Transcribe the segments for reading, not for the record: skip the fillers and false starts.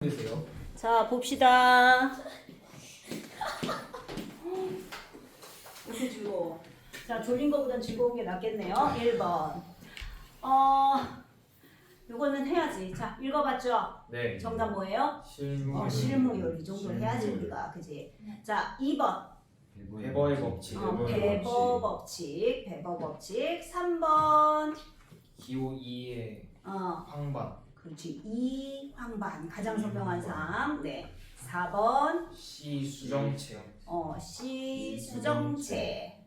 되세요? 자, 봅시다. 이렇게 주고. 자, 졸린 거보단 즐거운 게 낫겠네요. 1번. 요거는 해야지. 자, 읽어봤죠? 네. 정답 뭐예요? 실무. 실무율. 이 정도 해야지, 실무율. 우리가. 그지? 자, 2번. 배버의 법칙. 배버 법칙. 배버 법칙. 3번. 기호 2의 황반. 그렇지. 2 황반. 가장 선명한 상. 네. 4번. C 수정체. C 수정체.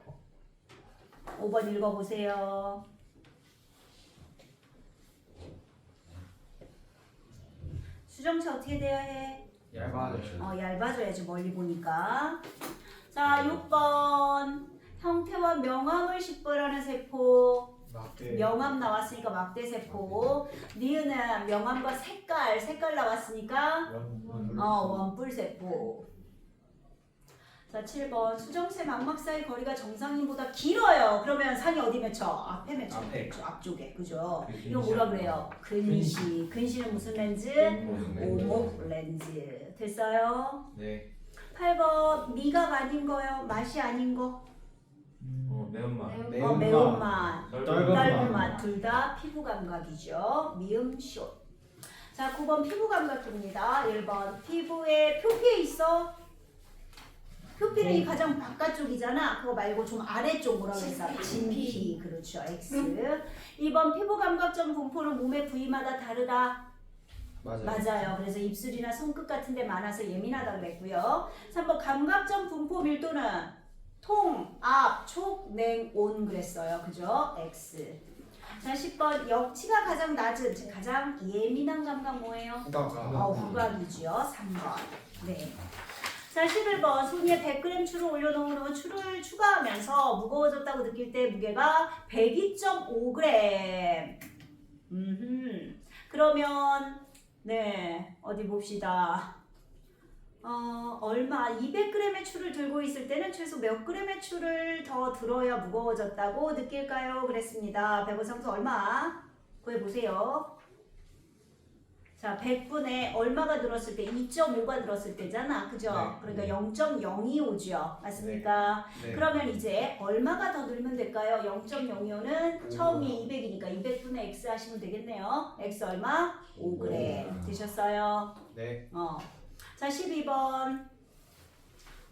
5번 읽어보세요. 수정체 어떻게 돼야 해? 얇아져요. 얇아져야지 멀리 보니까. 자, 6번. 형태와 명암을 식별하는 세포. 막대. 명암 나왔으니까 막대세포. 니은은 명암과 색깔 나왔으니까 원뿔세포. 자, 7번. 수정체 망막 사이 거리가 정상인보다 길어요. 그러면 상이 어디 맺혀? 앞에 맺혀. 앞에. 그렇죠. 앞쪽에. 그죠? 그 이거 뭐라 그래요? 근시. 근시는 무슨 렌즈? 오목 렌즈. 됐어요? 네. 8번. 미각 아닌 거요? 맛이 아닌 거? 매운맛. 매운맛. 넓은 넓은 맛. 둘 다 피부 감각이죠. 미음 쇼. 자, 9번 피부 감각입니다. 1번. 피부에 표피에 있어? 표피는 이 가장 바깥쪽이잖아. 그거 말고 좀 아래쪽 뭐라고 했어? 진피. 그렇죠. X. 2번 피부 감각점 분포는 몸의 부위마다 다르다. 맞아요. 그래서 입술이나 손끝 같은 데 많아서 예민하다 그랬고요. 3번 감각점 분포 밀도는 통, 앞, 촉, 냉, 온 그랬어요. 그죠? X. 자, 10번 역치가 가장 낮은, 즉 가장 예민한 감각 뭐예요? 후각이죠. 3번. 네. 자, 11번 손위에 100g 추를 올려놓은 후 추를 추가하면서 무거워졌다고 느낄 때 무게가 102.5g. 그러면 네, 어디 봅시다. 얼마 200g의 추를 들고 있을 때는 최소 몇 g의 추를 더 들어야 무거워졌다고 느낄까요? 그랬습니다. 배고상수 얼마? 구해보세요. 자, 100분에 얼마가 들었을 때? 2.5가 들었을 때잖아. 그죠? 네. 그러니까 0.025죠. 맞습니까? 네. 그러면 이제 얼마가 더 늘면 될까요? 0.025는 처음이 200이니까 200분의 x 하시면 되겠네요. x 얼마? 5g. 되셨어요? 네. 자, 12번.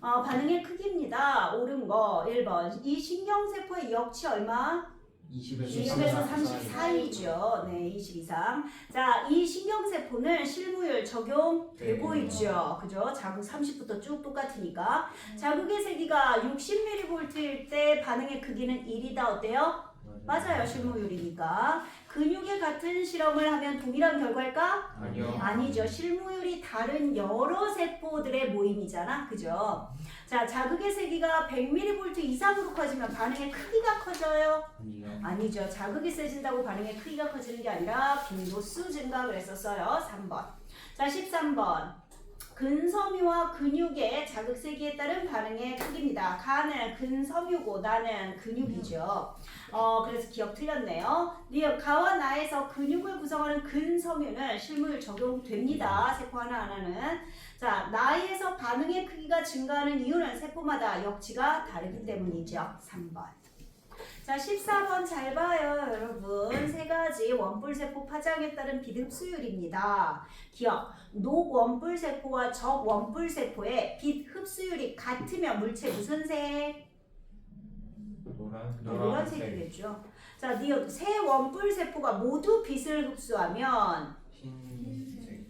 반응의 크기입니다. 옳은 거 1번. 이 신경세포의 역치 얼마? 20에서 30 사이죠. 네, 20 이상. 자, 이 신경세포는 실무율 적용되고 있죠. 그죠? 자극 30부터 쭉 똑같으니까. 자극의 세기가 60mV일 때 반응의 크기는 1이다. 어때요? 맞아요. 실무율이니까. 근육의 같은 실험을 하면 동일한 결과일까? 아니요. 아니죠. 실무율이 다른 여러 세포들의 모임이잖아. 그죠? 자, 자극의 세기가 100mV 이상으로 커지면 반응의 크기가 커져요? 아니죠. 자극이 세진다고 반응의 크기가 커지는 게 아니라 빈도수 증가 그랬었어요. 3번. 자, 13번. 근섬유와 근육의 자극 세기에 따른 반응의 크기입니다. 가는 근섬유고 나는 근육이죠. 그래서 기억 틀렸네요. 리얼 가와 나에서 근육을 구성하는 근섬유는 실무율 적용됩니다. 세포 하나하나는. 자, 나에서 반응의 크기가 증가하는 이유는 세포마다 역치가 다르기 때문이죠. 3번. 자, 14번 잘 봐요, 여러분. 세 가지 원뿔세포 파장에 따른 빛흡수율입니다. 기억, 녹원뿔세포와 적원뿔세포의 빛흡수율이 같으면 물체 무슨 색? 노란색이겠죠. 자, 니어 세 원뿔세포가 모두 빛을 흡수하면 흰색.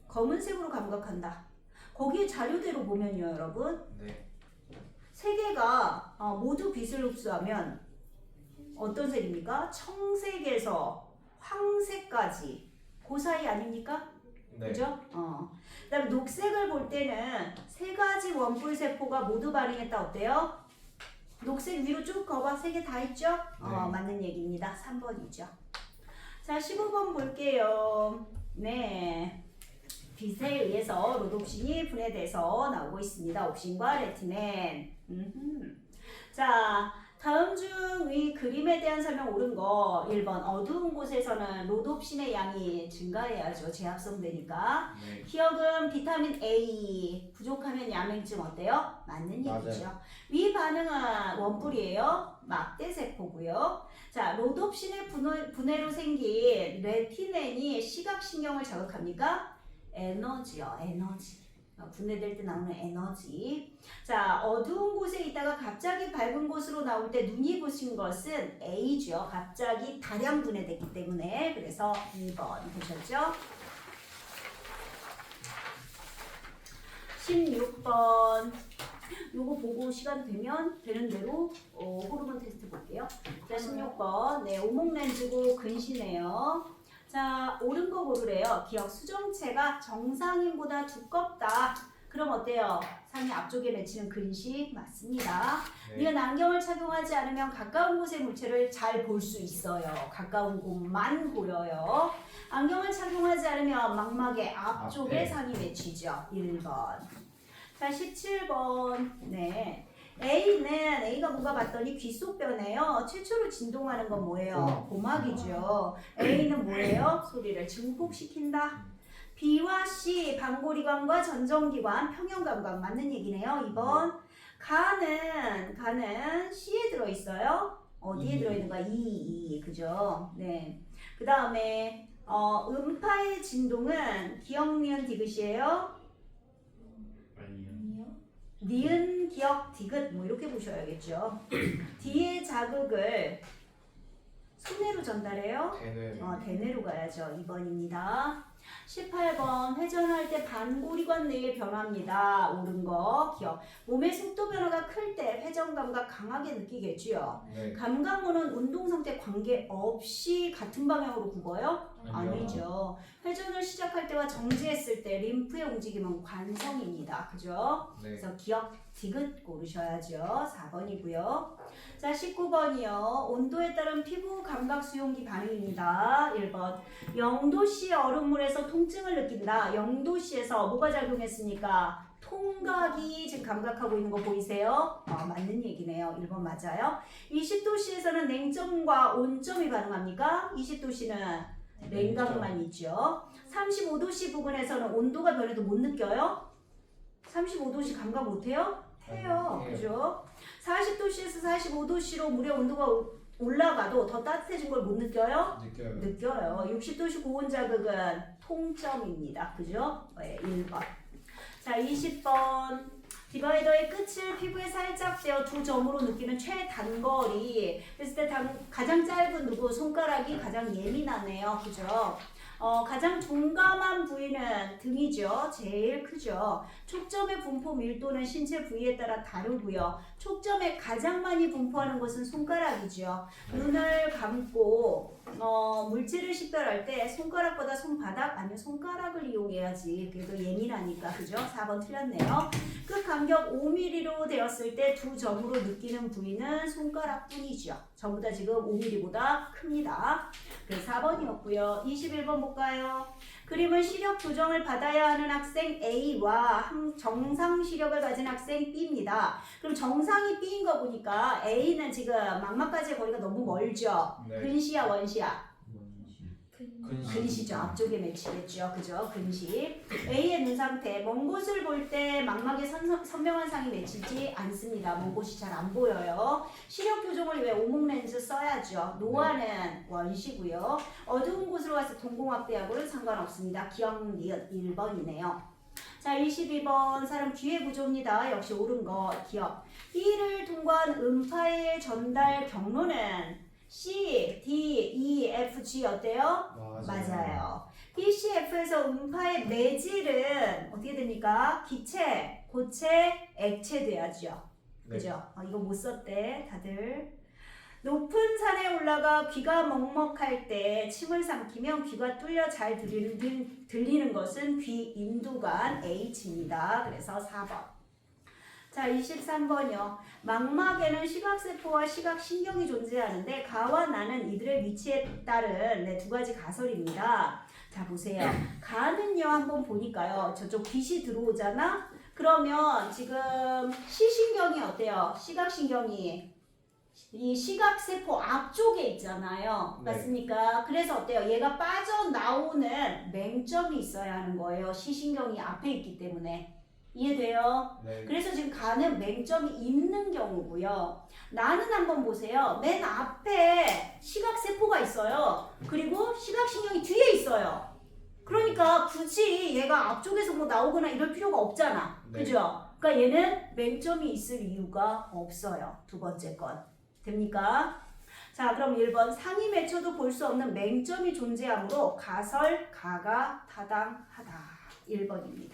검은색으로 감각한다. 거기에 자료대로 보면요, 여러분. 네. 세 개가 모두 빛을 흡수하면 어떤 색입니까? 청색에서 황색까지 그 사이 아닙니까? 네. 그죠? 그다음에 녹색을 볼 때는 세 가지 원뿔 세포가 모두 반응했다. 어때요? 녹색 위로 쭉 거봐. 세 개 다 있죠? 네. 맞는 얘기입니다. 3번이죠. 자, 15번 볼게요. 네. 빛에 의해서 로놉신이 분해돼서 나오고 있습니다. 옵신과 레티넨. 자, 다음 중 위 그림에 대한 설명 옳은 거 1번 어두운 곳에서는 로놉신의 양이 증가해야죠. 재합성되니까. 네. 기억은 비타민 A 부족하면 야맹증 어때요? 맞는 맞아요. 얘기죠. 위 반응은 원뿔이에요. 막대세포고요. 자, 로놉신의 분해로 생긴 레티넨이 시각신경을 자극합니까? 에너지요. 에너지. 분해될 때 나오는 에너지. 자, 어두운 곳에 있다가 갑자기 밝은 곳으로 나올 때 눈이 부신 것은 A죠. 갑자기 다량 분해됐기 때문에. 그래서 2번 보셨죠? 16번. 요거 보고 시간 되는 대로 호르몬 테스트 볼게요. 자, 16번. 네, 오목렌즈고 근시네요. 자, 옳은 거 고르래요. 기억 수정체가 정상인보다 두껍다. 그럼 어때요? 상의 앞쪽에 맺히는 근시 맞습니다. 네. 니은 안경을 착용하지 않으면 가까운 곳의 물체를 잘 볼 수 있어요. 가까운 곳만 보여요. 안경을 착용하지 않으면 망막의 앞쪽에 앞에. 상이 맺히죠. 1번. 자, 17번. 네. A가 뭔가 봤더니 귓속변이에요. 최초로 진동하는 건 뭐예요? 고막이죠. A는 뭐예요? 소리를 증폭시킨다. B와 C, 방고리관과 전정기관, 평형감각 맞는 얘기네요. 2번. 간은 C에 들어있어요. 어디에 들어있는 거야? 이, 그죠? 네. 그 다음에 음파의 진동은 기억, 니은, 디귿이에요. 아니요. 니은, 기억, 디귿 뭐 이렇게 보셔야겠죠. D의 자극을 손해로 전달해요. 대뇌. 대뇌로 가야죠. 2번입니다. 18번 회전할 때 반고리관 내의 변화입니다. 옳은 거 기억. 몸의 속도 변화가 클 때 회전 감각 강하게 느끼겠지요. 네. 감각문은 운동 상태 관계없이 같은 방향으로 굽어요? 아니요. 아니죠. 회전을 시작할 때와 정지했을 때 림프의 움직임은 관성입니다. 그죠? 네. 그래서 기억 디귿 고르셔야죠. 4번이고요. 자, 19번이요. 온도에 따른 피부 감각 수용기 반응입니다. 1번. 0도씨 얼음물에서 통증을 느낀다. 0도씨에서 뭐가 작용했습니까? 통각이 지금 감각하고 있는 거 보이세요? 맞는 얘기네요. 1번 맞아요. 20도씨에서는 냉점과 온점이 반응합니까? 20도씨는 냉각만 있죠. 35도씨 부근에서는 온도가 변해도 못 느껴요? 35도씨 감각 못해요? 해요. 해요. 그죠? 40도씨에서 45도씨로 물의 온도가 올라가도 더 따뜻해진 걸 못 느껴요? 느껴요. 느껴요. 60도씨 고온 자극은 통점입니다. 그죠? 네, 1번. 자, 20번. 디바이더의 끝을 피부에 살짝 떼어 두 점으로 느끼는 최단거리. 그랬을 때 가장 짧은 누구? 손가락이 가장 예민하네요. 그죠? 가장 둔감한 부위는 등이죠. 제일 크죠. 촉점의 분포 밀도는 신체 부위에 따라 다르고요. 촉점에 가장 많이 분포하는 것은 손가락이죠. 눈을 감고 물질을 식별할 때 손가락보다 손바닥 아니면 손가락을 이용해야지. 그래도 예민하니까. 그죠? 4번 틀렸네요. 끝 간격 5mm로 되었을 때 두 점으로 느끼는 부위는 손가락뿐이죠. 전부 다 지금 5mm보다 큽니다. 그래서 4번이었고요. 21번 볼까요? 그림은 시력 교정을 받아야 하는 학생 A와 정상 시력을 가진 학생 B입니다. 그럼 정상이 B인 거 보니까 A는 지금 망막까지의 거리가 너무 멀죠? 네. 근시야 원시야? 근시. 근시죠. 앞쪽에 맺히겠죠. 그죠? 근시. A의 눈 상태. 먼 곳을 볼 때 망막에 선명한 상이 맺히지 않습니다. 먼 곳이 잘 안 보여요. 시력 교정을 위해 오목렌즈 써야죠. 노화는 원시고요. 어두운 곳으로 가서 동공확대하고는 상관없습니다. 기억 니은 1번이네요. 자, 22번 사람 귀의 구조입니다. 역시 옳은 거 기억. B를 통과한 음파의 전달 경로는 C, D, E, F, G 어때요? 맞아요. B, C, F에서 음파의 매질은 어떻게 됩니까? 기체, 고체, 액체 돼야죠. 그죠? 이거 못 썼대 다들. 높은 산에 올라가 귀가 먹먹할 때 침을 삼키면 귀가 뚫려 잘 들리는 것은 귀 인두관 H입니다. 그래서 4번. 자, 23번이요. 망막에는 시각세포와 시각신경이 존재하는데 가와 나는 이들의 위치에 따른 두 가지 가설입니다. 자, 보세요. 가는요 한번 보니까요. 저쪽 빛이 들어오잖아? 그러면 지금 시신경이 어때요? 시각신경이 이 시각세포 앞쪽에 있잖아요. 네. 맞습니까? 그래서 어때요? 얘가 빠져나오는 맹점이 있어야 하는 거예요. 시신경이 앞에 있기 때문에. 이해돼요? 네. 그래서 지금 간은 맹점이 있는 경우고요. 나는 한번 보세요. 맨 앞에 시각세포가 있어요. 그리고 시각신경이 뒤에 있어요. 그러니까 굳이 얘가 앞쪽에서 뭐 나오거나 이럴 필요가 없잖아. 네. 그죠? 그러니까 얘는 맹점이 있을 이유가 없어요. 두 번째 건. 됩니까? 자, 그럼 1번 상위 매초도 볼 수 없는 맹점이 존재하므로 가설, 가가 타당하다. 1번입니다.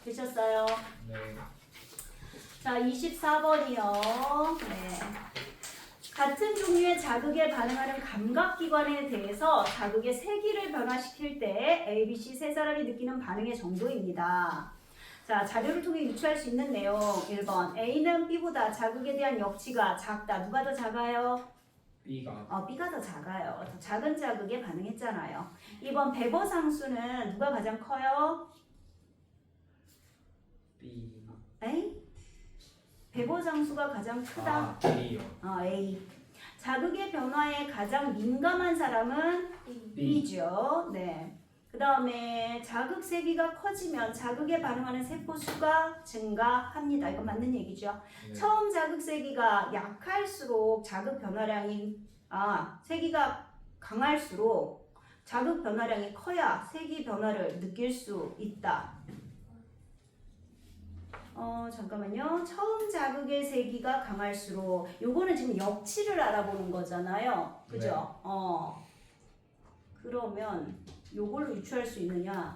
되셨어요? 네. 자, 24번이요. 네. 같은 종류의 자극에 반응하는 감각기관에 대해서 자극의 세기를 변화시킬 때 A, B, C 세 사람이 느끼는 반응의 정도입니다. 자, 자료를 통해 유추할 수 있는 내용 1번 A는 B보다 자극에 대한 역치가 작다. 누가 더 작아요? B가 B가 더 작아요. 더 작은 자극에 반응했잖아요. 2번 배버 상수는 누가 가장 커요? B. A? 배버 상수가 가장 크다. A요. A. 자극의 변화에 가장 민감한 사람은 B죠. 네. 그 다음에 자극 세기가 커지면 자극에 반응하는 세포 수가 증가합니다. 이건 맞는 얘기죠. 네. 처음 자극 세기가 약할수록 자극 변화량이 세기가 강할수록 자극 변화량이 커야 세기 변화를 느낄 수 있다. 잠깐만요. 처음 자극의 세기가 강할수록 요거는 지금 역치를 알아보는 거잖아요. 그죠? 그러면 요걸로 유추할 수 있느냐?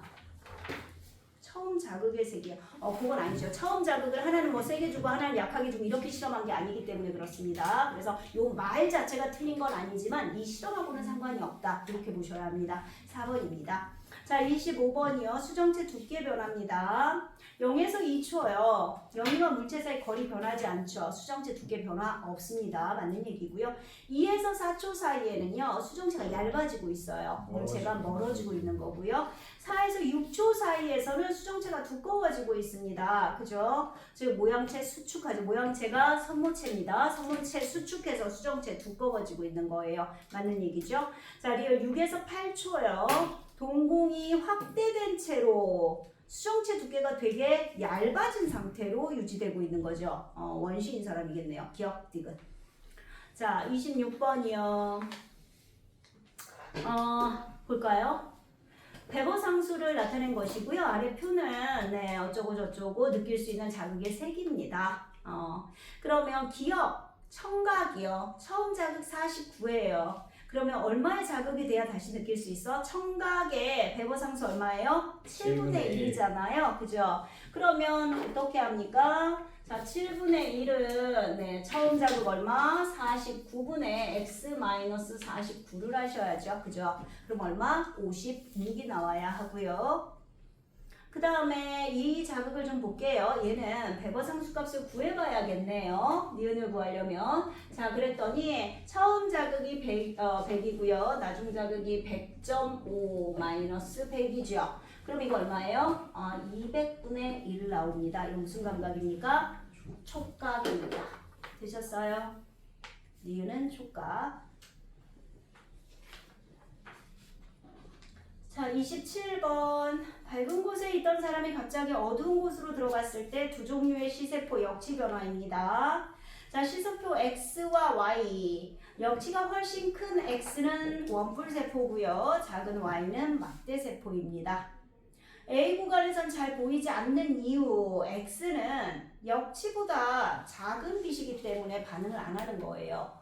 처음 자극의 세기. 그건 아니죠. 처음 자극을 하나는 뭐 세게 주고 하나는 약하게 주고 이렇게 실험한 게 아니기 때문에 그렇습니다. 그래서 요 말 자체가 틀린 건 아니지만 이 실험하고는 상관이 없다. 이렇게 보셔야 합니다. 4번입니다. 자, 25번이요. 수정체 두께 변화입니다. 0에서 2초요. 0이와 물체 사이 거리 변하지 않죠. 수정체 두께 변화 없습니다. 맞는 얘기고요. 2에서 4초 사이에는요. 수정체가 얇아지고 있어요. 물체가 멀어지고 있는 거고요. 4에서 6초 사이에서는 수정체가 두꺼워지고 있습니다. 그죠? 즉 모양체 수축하죠. 모양체가 선모체입니다. 선모체 수축해서 수정체 두꺼워지고 있는 거예요. 맞는 얘기죠? 자, 리얼 6에서 8초요. 동공이 확대된 채로 수정체 두께가 되게 얇아진 상태로 유지되고 있는 거죠. 원시인 사람이겠네요. 기억, 디귿. 자, 26번이요. 볼까요? 배버 상수를 나타낸 것이고요. 아래 표는 네, 어쩌고 저쩌고 느낄 수 있는 자극의 세기입니다. 그러면 기억, 청각이요. 처음 자극 49예요. 그러면 얼마의 자극이 돼야 다시 느낄 수 있어? 청각의 배버 상수 얼마예요? 7분의 1이잖아요. 그죠? 그러면 어떻게 합니까? 자, 7분의 1은 네, 처음 자극 얼마? 49분의 x-49를 하셔야죠. 그죠? 그럼 얼마? 56이 나와야 하고요. 그 다음에 이 자극을 좀 볼게요. 얘는 배버 상수값을 구해봐야겠네요. 니은을 구하려면. 자, 그랬더니 처음 자극이 100이고요. 나중 자극이 100.5 마이너스 100이죠. 그럼 이거 얼마예요? 200분의 1 나옵니다. 이거 무슨 감각입니까? 촉각입니다. 되셨어요? 니은은 촉각. 자, 27번. 밝은 곳에 있던 사람이 갑자기 어두운 곳으로 들어갔을 때 두 종류의 시세포 역치 변화입니다. 자, 시세포 X와 Y. 역치가 훨씬 큰 X는 원뿔세포고요. 작은 Y는 막대세포입니다. A 구간에선 잘 보이지 않는 이유 X는 역치보다 작은 빛이기 때문에 반응을 안 하는 거예요.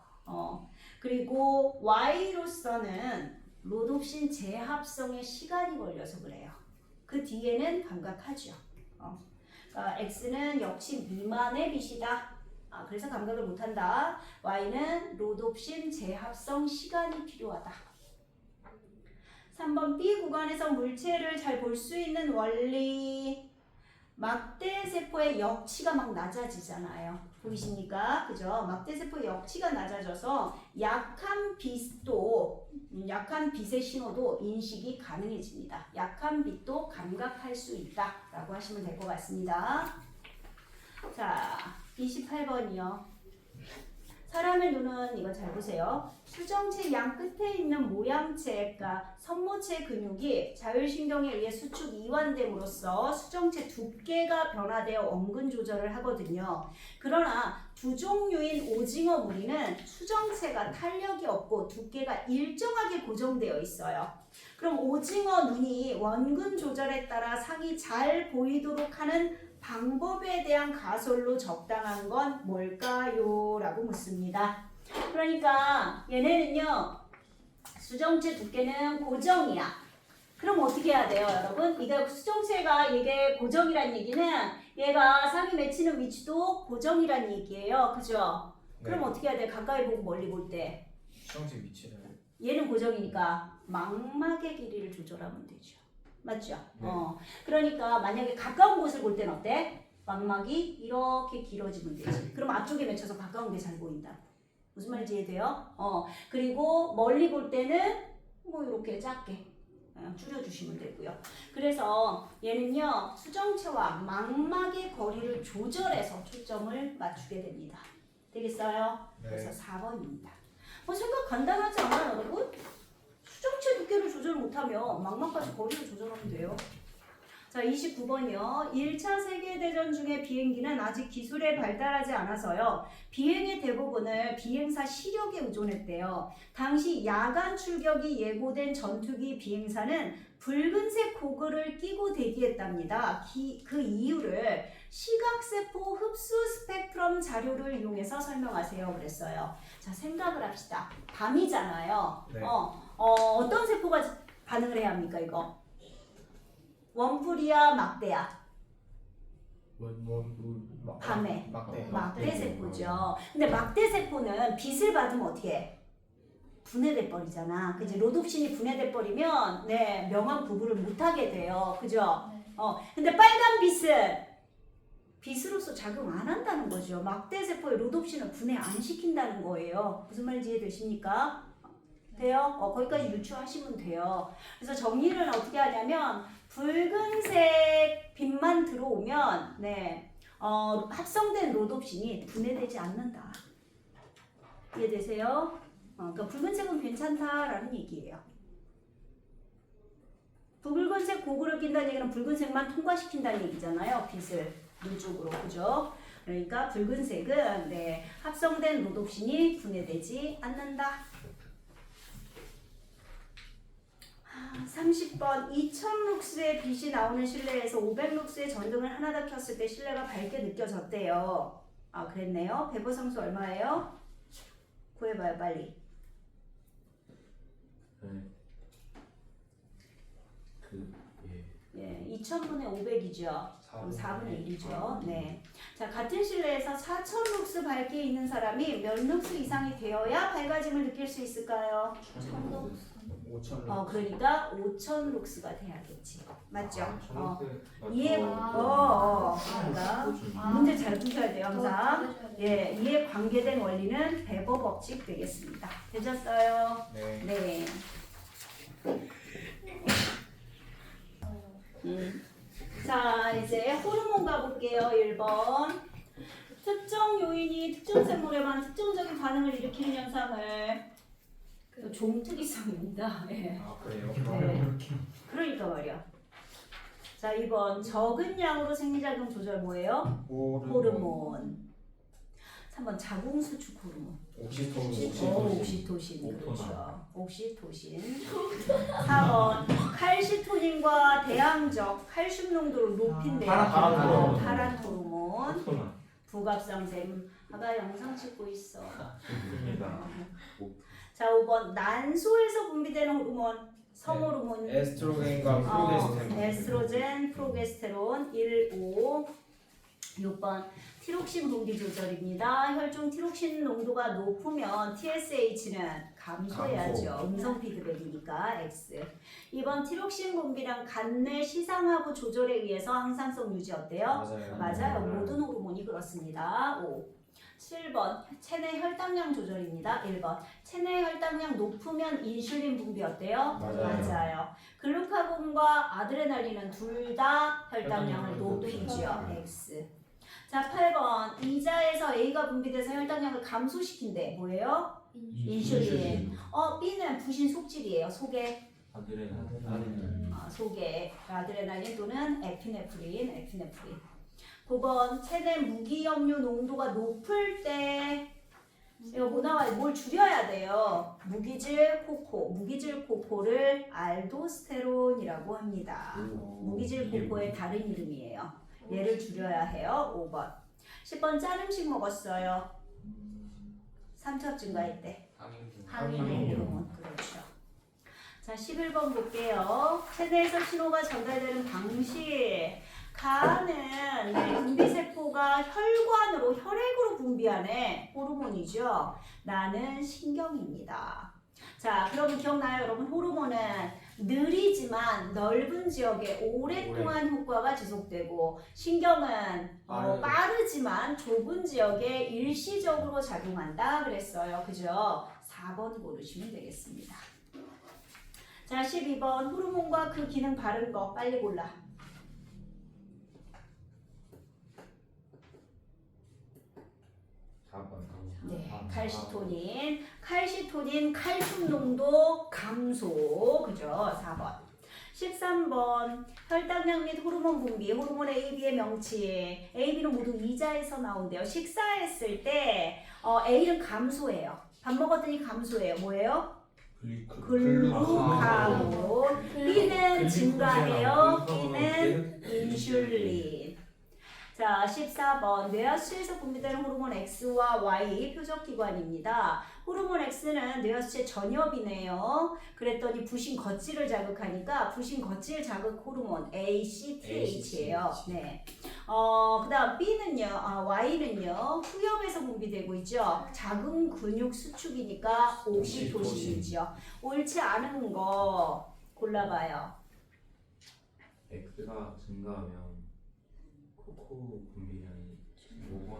그리고 Y로서는 로놉신 재합성에 시간이 걸려서 그래요. 그 뒤에는 감각하죠. 그러니까 X는 역치 미만의 빛이다. 그래서 감각을 못한다. Y는 로놉신 재합성 시간이 필요하다. 3번 B 구간에서 물체를 잘 볼 수 있는 원리. 막대세포의 역치가 막 낮아지잖아요. 보이십니까? 그죠? 막대세포의 역치가 낮아져서 약한 빛의 신호도 인식이 가능해집니다. 약한 빛도 감각할 수 있다 라고 하시면 될 것 같습니다. 자, 28번이요. 사람의 눈은 이거 잘 보세요. 수정체 양 끝에 있는 모양체, 그러니까 선모체 근육이 자율신경에 의해 수축 이완됨으로써 수정체 두께가 변화되어 원근 조절을 하거든요. 그러나 두 종류인 오징어 무리는 수정체가 탄력이 없고 두께가 일정하게 고정되어 있어요. 그럼 오징어 눈이 원근 조절에 따라 상이 잘 보이도록 하는 방법에 대한 가설로 적당한 건 뭘까요? 라고 묻습니다. 그러니까 얘네는요, 수정체 두께는 고정이야. 그럼 어떻게 해야 돼요, 여러분? 이게 수정체가 이게 고정이란 얘기는 얘가 상이 맺히는 위치도 고정이란 얘기예요. 그죠? 그럼 어떻게 해야 돼? 가까이 보고 멀리 볼 때. 수정체 위치를. 얘는 고정이니까 망막의 길이를 조절하면 되죠. 맞죠? 네. 그러니까 만약에 가까운 곳을 볼 때는 어때? 망막이 이렇게 길어지면 되지. 그럼 앞쪽에 맺혀서 가까운 게 잘 보인다. 무슨 말인지 이해돼요? 그리고 멀리 볼 때는 뭐 이렇게 작게 줄여주시면 되고요. 그래서 얘는요, 수정체와 망막의 거리를 조절해서 초점을 맞추게 됩니다. 되겠어요? 네. 그래서 4번입니다. 생각 간단하지 않아요, 여러분? 수정체 두께를 조절 못하면 망막까지 거리를 조절하면 돼요. 자, 29번이요. 1차 세계대전 중에 비행기는 아직 기술에 발달하지 않아서요. 비행의 대부분을 비행사 시력에 의존했대요. 당시 야간 출격이 예고된 전투기 비행사는 붉은색 고글을 끼고 대기했답니다. 그 이유를 시각세포 흡수 스펙트럼 자료를 이용해서 설명하세요. 그랬어요. 자, 생각을 합시다. 밤이잖아요. 네. 어떤 세포가 반응을 해야 합니까, 이거? 원뿔이야, 막대야? 밤에. 막대 세포죠. 근데 막대 세포는 빛을 받으면 어떻게 해? 분해돼 버리잖아. 그지? 로놉신이 분해돼 버리면 네, 명암 구분을 못 하게 돼요. 그죠? 근데 빨간 빛은 빛으로서 작용 안 한다는 거죠. 막대 세포의 로놉신을 분해 안 시킨다는 거예요. 무슨 말인지 이해되십니까? 돼요? 거기까지 유추하시면 돼요. 그래서 정리를 어떻게 하냐면 붉은색 빛만 들어오면 네, 합성된 로놉신이 분해되지 않는다. 이해되세요? 그러니까 붉은색은 괜찮다라는 얘기예요. 붉은색 고글을 낀다는 얘기는 붉은색만 통과시킨다는 얘기잖아요. 빛을 눈 쪽으로. 그죠? 그러니까 붉은색은 네, 합성된 로놉신이 분해되지 않는다. 30번 2000룩스의 빛이 나오는 실내에서 500룩스의 전등을 하나다 켰을 때 실내가 밝게 느껴졌대요. 그랬네요. 배보상수 얼마예요? 구해봐요 빨리. 예, 2000분의 500이죠. 그럼 4분의 1이죠. 네. 자, 같은 실내에서 4000룩스 밝게 있는 사람이 몇 룩스 이상이 되어야 밝아짐을 느낄 수 있을까요? 5,000. 그러니까 5000룩스가 돼야겠지. 맞죠? 이해, 아, 그러니까 문제 잘 푸셔야 돼요, 항상. 예, 이에 관계된 원리는 베버 법칙 되겠습니다. 되셨어요? 네. 네. 자, 이제 호르몬 가볼게요. 1번. 특정 요인이 특정 생물에만 특정적인 반응을 일으키는 현상을 종특이성입니다. 네. 그래요? 네. 그러니까 말이야. 자, 2번. 적은 양으로 생리작용 조절 뭐예요? 호르몬. 3번. 자궁수축 호르몬. 옥시토신. 그렇죠. 옥시토신. 4번. 칼시토닌과 대항적 칼슘 농도를 높인대요. 파란 호르몬. 부갑상샘. 아까 영상 찍고 있어. 자, 5번. 난소에서 분비되는 호르몬. 성호르몬. 에스트로겐과 프로게스테론. 에스트로겐, 프로게스테론. 1, 5. 6번. 티록신 분비 조절입니다. 혈중 티록신 농도가 높으면 TSH는 감소해야죠. 음성 피드백이니까 X. 2번. 티록신 분비량 간내 시상하부 조절에 의해서 항상성 유지 어때요? 맞아요. 모든 호르몬이 그렇습니다. 5. 7번. 체내 혈당량 조절입니다. 1번. 체내 혈당량 높으면 인슐린 분비 어때요? 맞아요. 글루카곤과 아드레날린은 둘 다 혈당량을 높이죠. X. 자, 8번. 이자에서 A가 분비돼서 혈당량을 감소시킨대. 뭐예요? 인슐린. B는 부신 속질이에요. 속에. 속에 아드레날린 또는 에피네프린. 9번. 체내 무기염류 농도가 높을 때 이거 뭐 나와요? 뭘 줄여야 돼요? 무기질 코포를 알도스테론이라고 합니다. 무기질 코포의 다른 이름이에요. 얘를 줄여야 해요. 5번. 10번 짠 음식 먹었어요. 삼투압 증가할 때. 항인 호르몬. 그렇죠. 자, 11번 볼게요. 체내에서 신호가 전달되는 방식. 간은 분비세포가 혈액으로 분비하는 호르몬이죠. 나는 신경입니다. 자, 그러면 기억나요, 여러분? 호르몬은 느리지만 넓은 지역에 오랫동안 효과가 지속되고, 신경은 빠르지만 좁은 지역에 일시적으로 작용한다 그랬어요. 그죠? 4번 고르시면 되겠습니다. 자, 12번 호르몬과 그 기능 바른 거 빨리 골라. 4번. 네, 칼시토닌 칼슘 농도 감소. 그죠? 4번. 13번 혈당량 및 호르몬 분비, 호르몬 A, B의 명칭. A, B는 모두 이자에서 나온대요. 식사했을 때 A는 감소해요. 밥 먹었더니 감소해요. 뭐예요? 글루카곤. B는 증가해요. B는 인슐린. 자, 14번 뇌하수체에서 분비되는 호르몬 X와 Y 표적기관입니다. 호르몬 X는 뇌하수체 전엽이네요. 그랬더니 부신 겉질을 자극하니까 부신 겉질 자극 호르몬 ACTH예요. 네. 그다음 B는요, Y는요 후엽에서 분비되고 있죠. 작은 근육 수축이니까 옥시토신이죠. 옳지 않은 거 골라봐요. X가 증가하면 코코 분비량이 5번.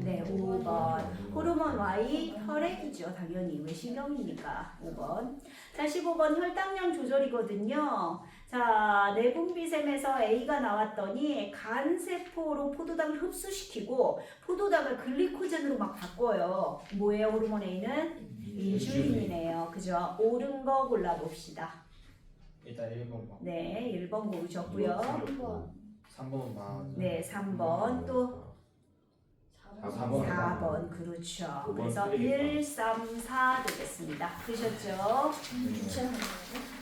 네, 5번. 호르몬 Y 혈액이죠. 당연히. 왜 신경이니까. 5번. 자, 15번 혈당량 조절이거든요. 자, 내분비샘에서 A가 나왔더니 간세포로 포도당을 흡수시키고 포도당을 글리코젠으로 막 바꿔요. 뭐예요? 호르몬 A는? 인슐린이네요. 그죠? 옳은 거 골라봅시다. 일단 1번 봐. 네, 1번 고르셨고요. 3번 봐. 네, 3번 또 4번. 그렇죠. 그래서 1, 3, 4 되겠습니다. 그러셨죠?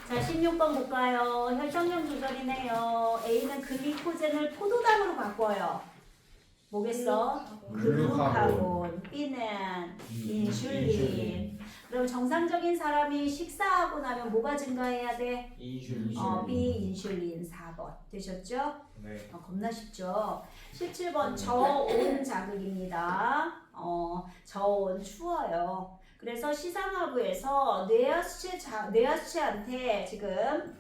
자, 16번 볼까요? 혈당량 조절이네요. A는 글리코젠을 포도당으로 바꿔요. 뭐겠어? 글루카곤. B는 인슐린. 그럼 정상적인 사람이 식사하고 나면 뭐가 증가해야 돼? 인슐린. B 인슐린 4번. 되셨죠? 네. 겁나 쉽죠? 17번 저온 자극입니다. 저온 추워요. 그래서 시상하부에서 뇌하수체한테 지금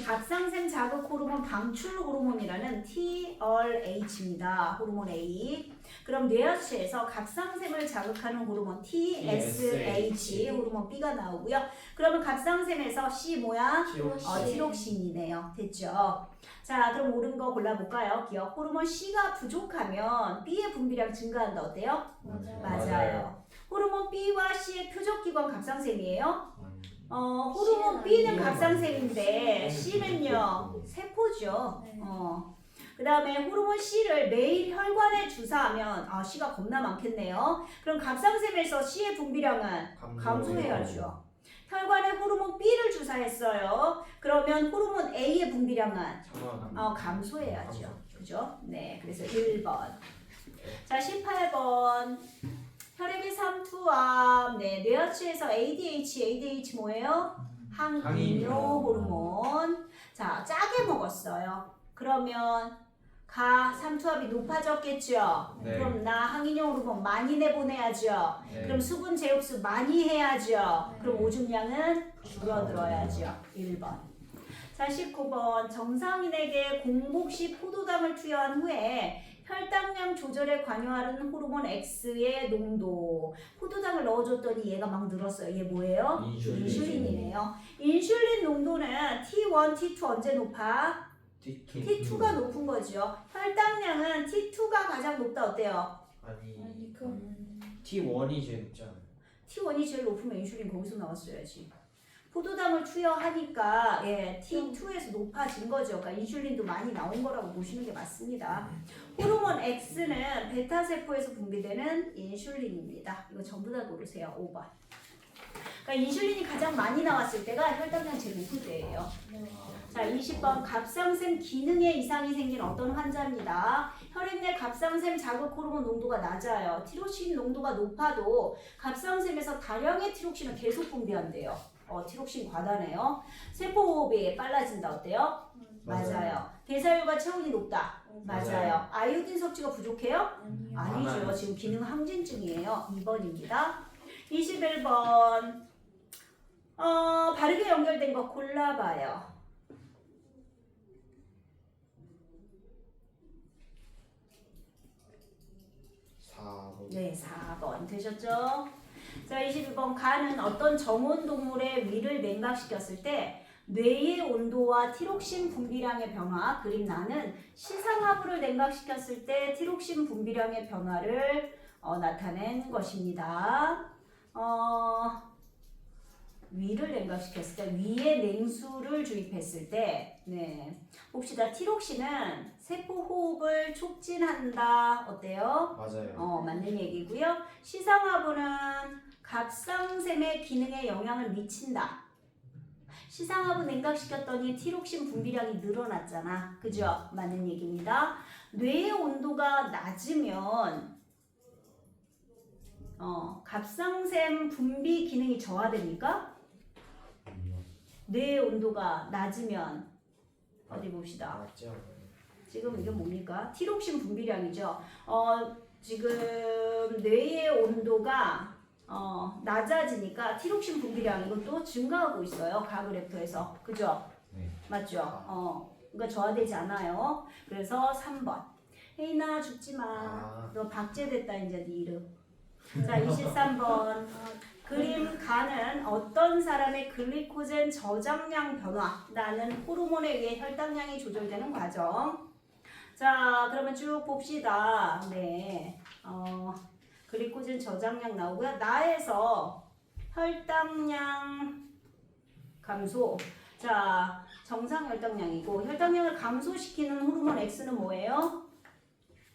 갑상샘 자극 호르몬 방출 호르몬이라는 TRH입니다. 호르몬 A. 그럼 뇌하수체에서 갑상샘을 자극하는 호르몬 TSH 호르몬 B가 나오고요. 그러면 갑상샘에서 C 뭐야? 티록신이네요. 됐죠? 자, 그럼 옳은 거 골라볼까요? 기억. 호르몬 C가 부족하면 B의 분비량 증가한다. 어때요? 맞아요. 호르몬 B와 C의 표적기관 갑상샘이에요. 호르몬 B는 갑상샘인데 C는요 세포죠. 그 다음에 호르몬 C를 매일 혈관에 주사하면 C가 겁나 많겠네요. 그럼 갑상샘에서 C의 분비량은 감소해야죠. 혈관에 호르몬 B를 주사했어요. 그러면 호르몬 A의 분비량은 감소해야죠. 그죠? 네, 그래서 1번. 자, 18번. 혈액의 삼투압. 네, 뇌하수체에서 ADH 뭐예요? 항이뇨 호르몬. 자, 짜게 먹었어요. 그러면 삼투압이 높아졌겠죠? 네. 그럼 나 항이뇨 호르몬 많이 내보내야죠? 네. 그럼 수분 제흡수 많이 해야죠? 그럼 오줌량은 줄어들어야죠? 1번. 자, 19번. 정상인에게 공복 시 포도당을 투여한 후에 혈당량 조절에 관여하는 호르몬 X의 농도. 포도당을 넣어줬더니 얘가 막 늘었어요. 얘 뭐예요? 인슐린이네요. 인슐린 농도는 T1, T2 언제 높아? T2가 높은 거죠. 혈당량은 T2가 가장 높다 어때요? 아니 그럼 T1이 제일 높지 않아요? T1이 제일 높으면 인슐린 거기서 나왔어야지. 포도당을 투여하니까 예, T2에서 높아진 거죠. 그러니까 인슐린도 많이 나온 거라고 보시는 게 맞습니다. 호르몬 X는 베타 세포에서 분비되는 인슐린입니다. 이거 전부 다 고르세요. 5번. 그러니까 인슐린이 가장 많이 나왔을 때가 혈당량 제일 높을 때예요. 자, 20번 갑상샘 기능에 이상이 생긴 어떤 환자입니다. 혈액 내 갑상샘 자극 호르몬 농도가 낮아요. 티록신 농도가 높아도 갑상샘에서 다량의 티록신을 계속 분비한대요. 티록신 과다네요. 세포호흡이 빨라진다 어때요? 맞아요. 대사율과 체온이 높다. 맞아요. 아이오딘 섭취가 부족해요? 아니죠. 지금 기능 항진증이에요. 2번입니다. 21번 바르게 연결된 거 골라봐요. 4번. 네, 4번 되셨죠? 자, 22번 간은 어떤 정온 동물의 위를 냉각시켰을 때 뇌의 온도와 티록신 분비량의 변화, 그림 나는 시상하부를 냉각시켰을 때 티록신 분비량의 변화를 나타낸 것입니다. 위를 냉각시켰을 때, 위에 냉수를 주입했을 때, 네. 봅시다. 티록신은 세포 호흡을 촉진한다. 어때요? 맞아요. 맞는 얘기고요. 시상하부는 갑상샘의 기능에 영향을 미친다. 시상하부 냉각시켰더니 티록신 분비량이 늘어났잖아. 그죠? 맞는 얘기입니다. 뇌의 온도가 낮으면 갑상샘 분비 기능이 저하됩니까? 뇌의 온도가 낮으면 어디 봅시다. 맞지 않아요? 지금 이게 뭡니까? 티록신 분비량이죠. 지금 뇌의 온도가 낮아지니까 티록신 분비량 이것도 증가하고 있어요. 가그래프에서. 그죠? 네. 맞죠? 그러니까 저하되지 않아요. 그래서 3번. 혜인아 죽지 마. 너 박제됐다 이제 네 이름. 자, 23번. 그림 간은 어떤 사람의 글리코젠 저장량 변화라는 호르몬에 의해 혈당량이 조절되는 과정. 자, 그러면 쭉 봅시다. 네. 글리코젠 저장량 나오고요. 나에서 혈당량 감소. 자, 정상 혈당량이고 혈당량을 감소시키는 호르몬 X는 뭐예요?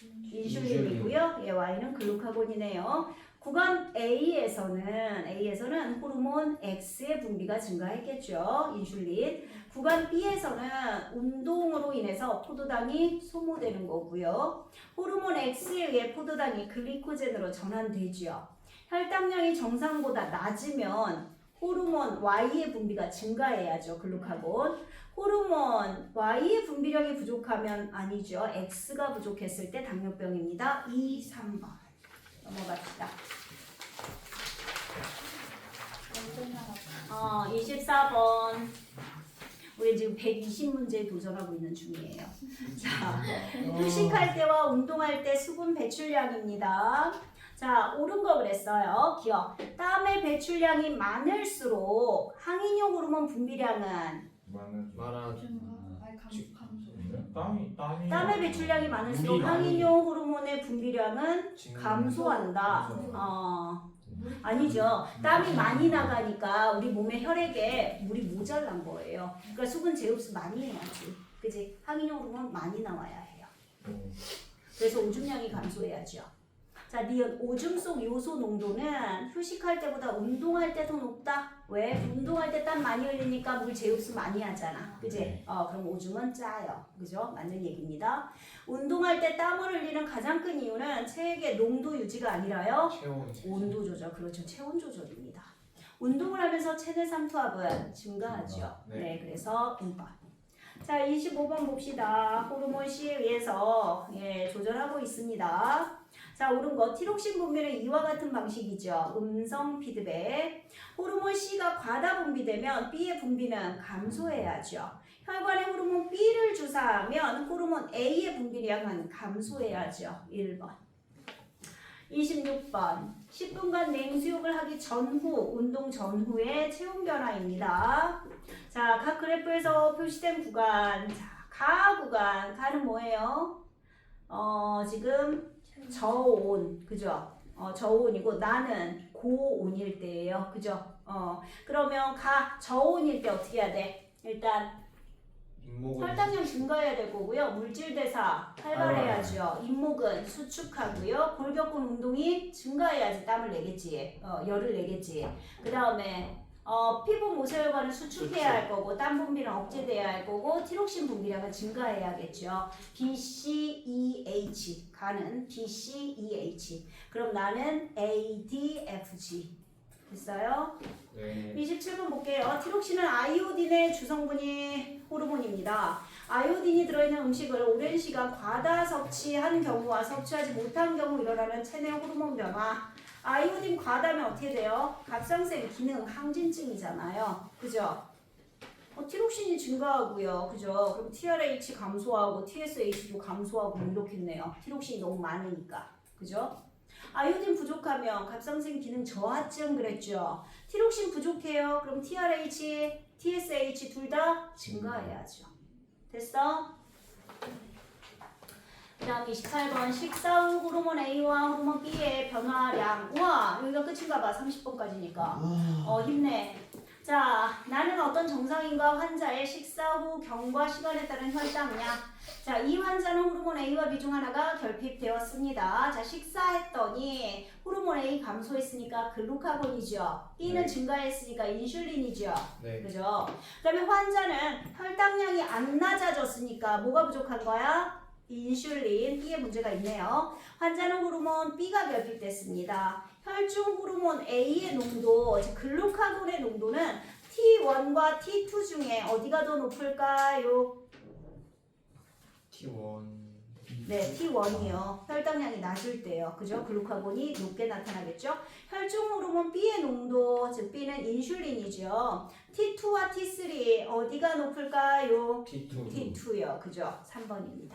인슐린이고요. 예, Y는 글루카곤이네요. 구간 A에서는 호르몬 X의 분비가 증가했겠죠. 인슐린. 구간 B에서는 운동으로 인해서 포도당이 소모되는 거고요. 호르몬 X에 의해 포도당이 글리코젠으로 전환되죠. 혈당량이 정상보다 낮으면 호르몬 Y의 분비가 증가해야죠. 글루카곤. 호르몬 Y의 분비량이 부족하면 아니죠. X가 부족했을 때 당뇨병입니다. 2, 3번. 넘어갑시다. 24번. 우리 지금 120문제에 도전하고 있는 중이에요. 자, 휴식할 때와 운동할 때 수분 배출량입니다. 자, 옳은 거 그랬어요. 기억. 땀의 배출량이 많을수록 항인용 호르몬 분비량은 땀의 배출량이 많을수록 항인용 호르몬의 분비량은 감소한다. 아니죠. 땀이 많이 나가니까 우리 몸의 혈액에 물이 모자란 거예요. 그러니까 수분 제흡수 많이 해야지. 그지? 항인용 호르몬 많이 나와야 해요. 그래서 오줌량이 감소해야죠. 자, 니은 오줌 속 요소 농도는 휴식할 때보다 운동할 때 더 높다. 왜? 운동할 때 땀 많이 흘리니까 물 제흡수 많이 하잖아. 그지? 그럼 오줌은 짜요. 그죠? 맞는 얘기입니다. 운동할 때 땀을 흘리는 가장 큰 이유는 체액의 농도 유지가 아니라요. 온도 조절. 그렇죠. 체온 조절입니다. 운동을 하면서 체내 삼투압은 증가하죠. 네, 그래서 2번. 자, 25번 봅시다. 호르몬 C에 의해서 조절하고 있습니다. 자, 옳은 거 티록신 분비는 이와 같은 방식이죠. 음성 피드백. 호르몬 C가 과다 분비되면 B의 분비는 감소해야죠. 혈관에 호르몬 B를 주사하면 호르몬 A의 분비량은 감소해야죠. 1번. 26번. 10분간 냉수욕을 하기 전후, 운동 전후의 체온 변화입니다. 자, 각 그래프에서 표시된 구간. 자, 가는 뭐예요? 지금 저온, 그죠? 저온이고 나는 고온일 때예요, 그죠? 그러면 저온일 때 어떻게 해야 돼? 일단 인목은 혈당량 증가해야 될 거고요. 물질 대사 활발해야죠. 인목은 수축하고요. 골격근 운동이 증가해야지 땀을 내겠지. 열을 내겠지. 그 다음에 피부 모세혈관은 수축해야 할 거고 땀 분비는 억제돼야 할 거고 티록신 분비량은 증가해야겠죠. BCEH 가는 BCEH. 그럼 나는 ADFG. 됐어요? 네. 27번 볼게요. 티록신은 아이오딘의 주성분이 호르몬입니다. 아이오딘이 들어있는 음식을 오랜 시간 과다 섭취한 경우와 섭취하지 못한 경우 일어나는 체내 호르몬 변화. 아이오딘 과다면 어떻게 돼요? 갑상선 기능 항진증이잖아요. 그죠? 티록신이 증가하고요. 그죠? 그럼 TRH 감소하고 TSH도 감소하고 이렇겠네요. 티록신이 너무 많으니까. 그죠? 아이오딘 부족하면 갑상선 기능 저하증 그랬죠. 티록신 부족해요. 그럼 TRH, TSH 둘 다 증가해야죠. 됐어? 그 다음 28번 식사 후 호르몬 A와 호르몬 B의 변화량. 우와 여기가 끝인가 봐. 30번까지니까. 힘내. 자, 나는 어떤 정상인과 환자의 식사 후 경과 시간에 따른 혈당량. 자, 이 환자는 호르몬 A와 B 중 하나가 결핍되었습니다. 자, 식사했더니 호르몬 A 감소했으니까 글루카곤이죠. B는 네. 증가했으니까 인슐린이죠. 네. 그죠? 그 다음에 환자는 혈당량이 안 낮아졌으니까 뭐가 부족한 거야? 인슐린, B에 문제가 있네요. 환자는 호르몬 B가 결핍됐습니다. 혈중 호르몬 A의 농도, 즉 글루카곤의 농도는 T1과 T2 중에 어디가 더 높을까요? T1. 네, T1이요. 혈당량이 낮을 때요. 그죠? 글루카곤이 높게 나타나겠죠? 혈중 호르몬 B의 농도, 즉 B는 인슐린이죠. T2와 T3 어디가 높을까요? T2. T2요. 그죠? 3번입니다.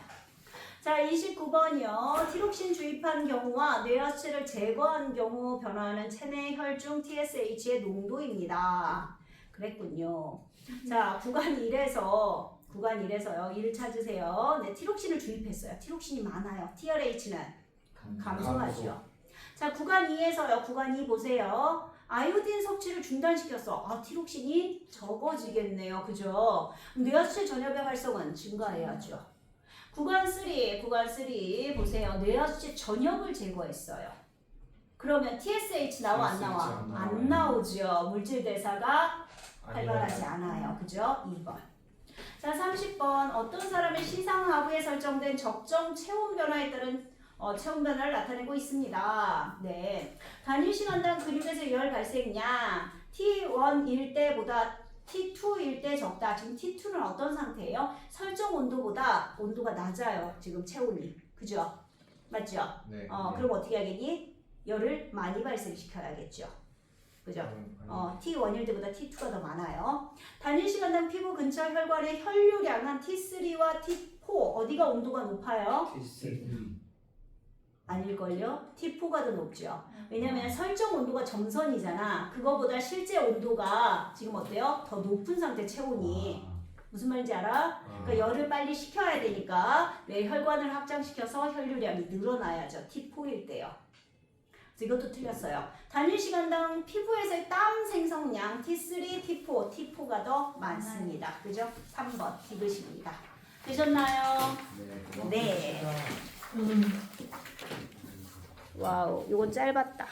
자, 29번이요. 티록신 주입한 경우와 뇌하수체를 제거한 경우 변화하는 체내 혈중 TSH의 농도입니다. 그랬군요. 자, 구간 1에서요. 1 찾으세요. 네, 티록신을 주입했어요. 티록신이 많아요. TRH는 감소하죠. 자, 구간 2에서요. 구간 2 보세요. 아이오딘 섭취를 중단시켰어. 티록신이 적어지겠네요. 그죠? 뇌하수체 전엽의 활성은 증가해야죠. 구간 3 보세요. 뇌하수체 전엽을 제거했어요. 그러면 TSH 나와 안 나와? 안 나오죠. 물질 대사가 활발하지 않아요. 그죠? 2번. 자, 30번. 어떤 사람의 시상 하부에 설정된 적정 체온 변화에 따른 체온 변화를 나타내고 있습니다. 네. 단위 시간당 근육에서 열 발생량 T1일 때보다 T2일 때 적다. 지금 T2는 어떤 상태예요? 설정 온도보다 온도가 낮아요. 지금 체온이. 그죠? 맞죠? 네. 그럼 어떻게 하겠니? 열을 많이 발생시켜야겠죠. 그죠? T1일 때보다 T2가 더 많아요. 단위 시간당 피부 근처 혈관의 혈류량은 T3와 T4 어디가 온도가 높아요? T3. 아닐걸요? T4가 더 높죠. 왜냐면 설정 온도가 점선이잖아. 그거보다 실제 온도가 지금 어때요? 더 높은 상태 체온이. 무슨 말인지 알아? 그러니까 열을 빨리 식혀야 되니까 뇌 혈관을 확장시켜서 혈류량이 늘어나야죠. T4일 때요. 그래서 이것도 틀렸어요. 단위 시간당 피부에서의 땀 생성량 T3, T4, T4가 더 많습니다. 그죠? 3번 디귿입니다. 되셨나요? 네. 네. 와우, 이건 짧았다.